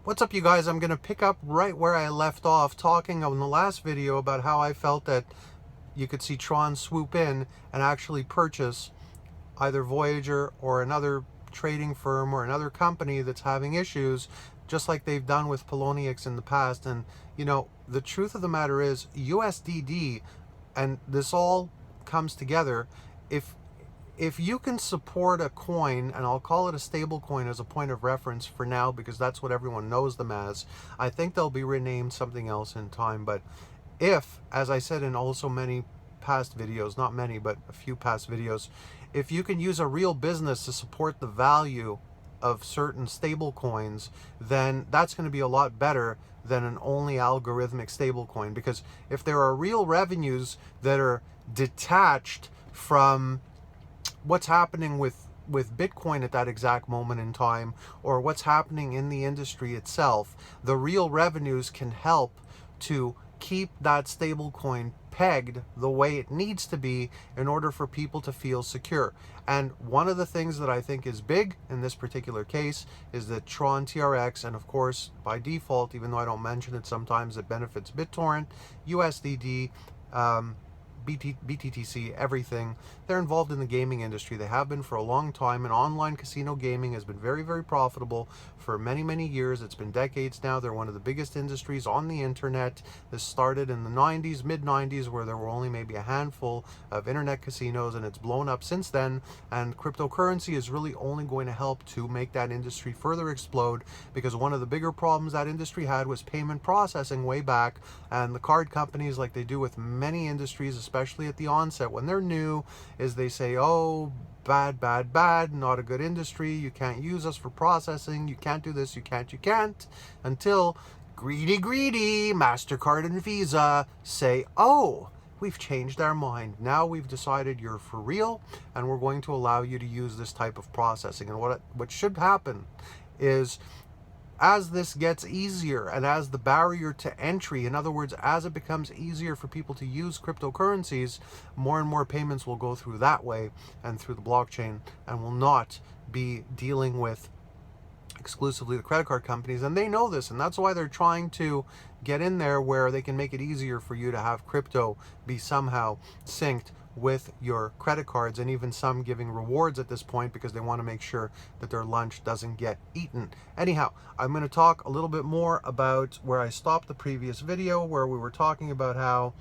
What's up, you guys? I'm going to pick up right where I left off, talking on the last video about how I felt that you could see Tron swoop in and actually purchase either Voyager or another trading firm or another company that's having issues, just like they've done with Poloniex in the past. And, you know, the truth of the matter is USDD, and this all comes together, if you can support a coin, and I'll call it a stable coin as a point of reference for now because that's what everyone knows them as. I think they'll be renamed something else in time, but if, as I said in also many past videos, not many, but a few past videos, if you can use a real business to support the value of certain stable coins, then that's going to be a lot better than an only algorithmic stable coin. Because if there are real revenues that are detached from what's happening with Bitcoin at that exact moment in time, or what's happening in the industry itself, the real revenues can help to keep that stable coin pegged the way it needs to be in order for people to feel secure. And one of the things that I think is big in this particular case is that Tron TRX, and of course by default, even though I don't mention it sometimes, it benefits Bittorrent, USDD, BTTC, everything. They're involved in the gaming industry. They have been for a long time, and online casino gaming has been very, very profitable for many, many years. It's been decades now. They're one of the biggest industries on the internet. This started in the 90s, mid-90s, where there were only maybe a handful of internet casinos, and it's blown up since then. And cryptocurrency is really only going to help to make that industry further explode, because one of the bigger problems that industry had was payment processing way back, and the card companies, like they do with many industries, especially at the onset when they're new, is they say, oh, bad, not a good industry, you can't use us for processing, you can't do this, you can't, until greedy MasterCard and Visa say, oh, we've changed our mind. Now we've decided you're for real, and we're going to allow you to use this type of processing. And what should happen is, as this gets easier, and as the barrier to entry, in other words, as it becomes easier for people to use cryptocurrencies, more and more payments will go through that way and through the blockchain, and will not be dealing with exclusively the credit card companies. And they know this, and that's why they're trying to get in there where they can make it easier for you to have crypto be somehow synced with your credit cards, and even some giving rewards at this point because they want to make sure that their lunch doesn't get eaten. Anyhow, I'm going to talk a little bit more about where I stopped the previous video, where we were talking about how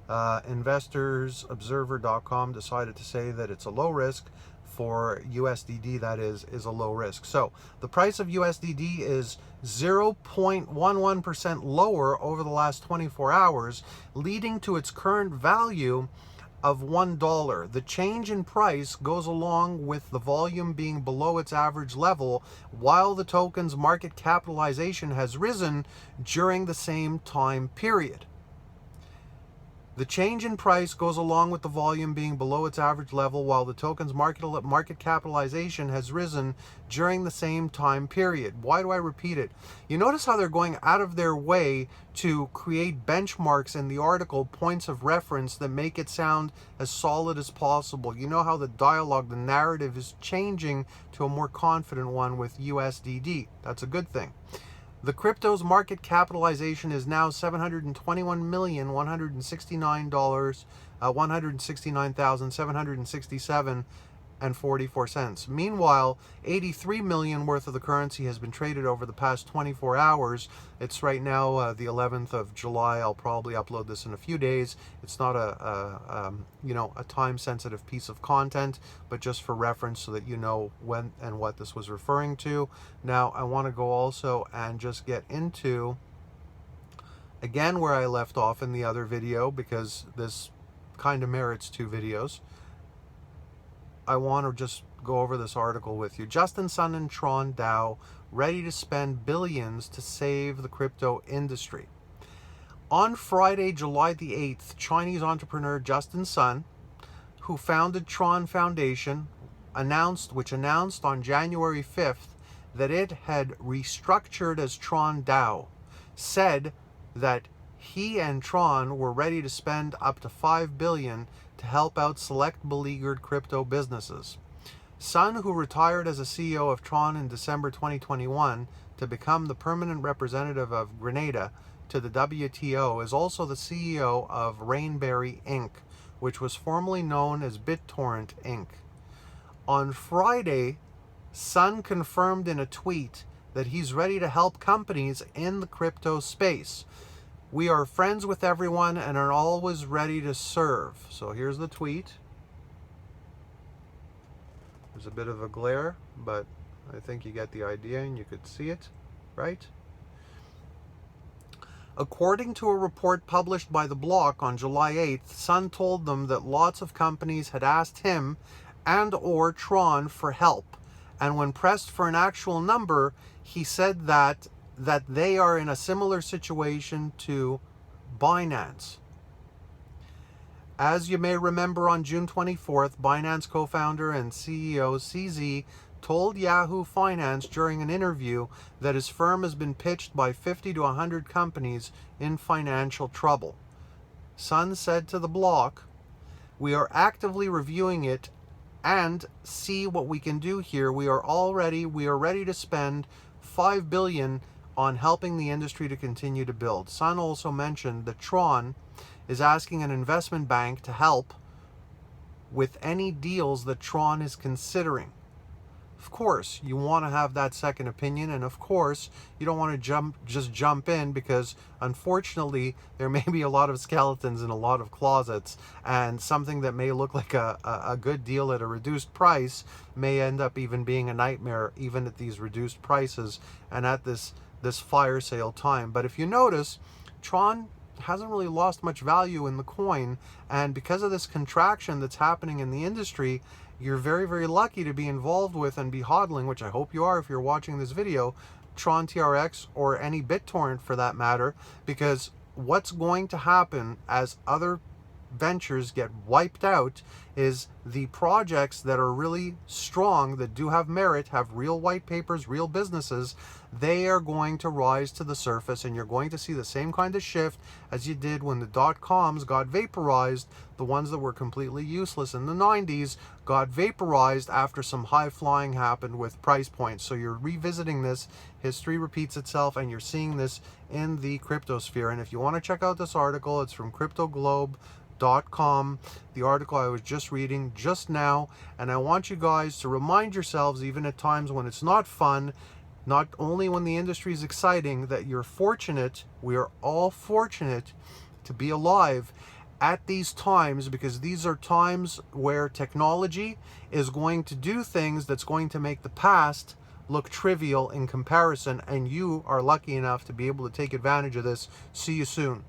investorsobserver.com decided to say that it's a low risk for USDD, that is a low risk. So the price of USDD is 0.11% lower over the last 24 hours, leading to its current value of $1. The change in price goes along with the volume being below its average level, while the token's market capitalization has risen during the same time period. The change in price goes along with the volume being below its average level, while the token's market capitalization has risen during the same time period. Why do I repeat it? You notice how they're going out of their way to create benchmarks in the article, points of reference that make it sound as solid as possible. You know how the dialogue, the narrative is changing to a more confident one with USDD. That's a good thing. The crypto's market capitalization is now $721,169,767.44. Meanwhile, 83 million worth of the currency has been traded over the past 24 hours. It's right now the 11th of July. I'll probably upload this in a few days. It's not a time-sensitive piece of content, but just for reference so that you know when and what this was referring to. Now, I want to go also and just get into, again, where I left off in the other video, because this kind of merits two videos. I want to just go over this article with you. Justin Sun and Tron DAO ready to spend billions to save the crypto industry. On Friday, July the 8th, Chinese entrepreneur Justin Sun, who founded Tron Foundation, announced on January 5th that it had restructured as Tron DAO, said that he and Tron were ready to spend up to $5 billion to help out select beleaguered crypto businesses. Sun, who retired as a CEO of Tron in December 2021 to become the permanent representative of Grenada to the WTO, is also the CEO of Rainberry Inc., which was formerly known as Bittorrent Inc. On Friday, Sun confirmed in a tweet that he's ready to help companies in the crypto space. We are friends with everyone and are always ready to serve. So here's the tweet. There's a bit of a glare, but I think you get the idea and you could see it, right? According to a report published by The Block on July 8th, Sun told them that lots of companies had asked him and or Tron for help. And when pressed for an actual number, he said that they are in a similar situation to Binance. As you may remember, on June 24th, Binance co-founder and CEO CZ told Yahoo Finance during an interview that his firm has been pitched by 50 to 100 companies in financial trouble. Sun said to The Block, "We are actively reviewing it and see what we can do here. We are ready to spend $5 billion on helping the industry to continue to build." Sun also mentioned that Tron is asking an investment bank to help with any deals that Tron is considering. Of course, you want to have that second opinion, and of course, you don't want to just jump in, because unfortunately, there may be a lot of skeletons in a lot of closets, and something that may look like a good deal at a reduced price may end up even being a nightmare, even at these reduced prices and at this fire sale time. But if you notice, Tron hasn't really lost much value in the coin, and because of this contraction that's happening in the industry, you're very, very lucky to be involved with and be hodling, which I hope you are if you're watching this video, Tron TRX or any BitTorrent for that matter, because what's going to happen as other ventures get wiped out is the projects that are really strong, that do have merit, have real white papers, real businesses, they are going to rise to the surface, and you're going to see the same kind of shift as you did when the dot-coms got vaporized. The ones that were completely useless in the 90s got vaporized after some high flying happened with price points. So you're revisiting this, history repeats itself, and you're seeing this in the crypto sphere. And if you want to check out this article, it's from CryptoGlobe.com, the article I was just reading just now. And I want you guys to remind yourselves, even at times when it's not fun, not only when the industry is exciting, that you're fortunate, we are all fortunate to be alive at these times, because these are times where technology is going to do things that's going to make the past look trivial in comparison, and you are lucky enough to be able to take advantage of this. See you soon.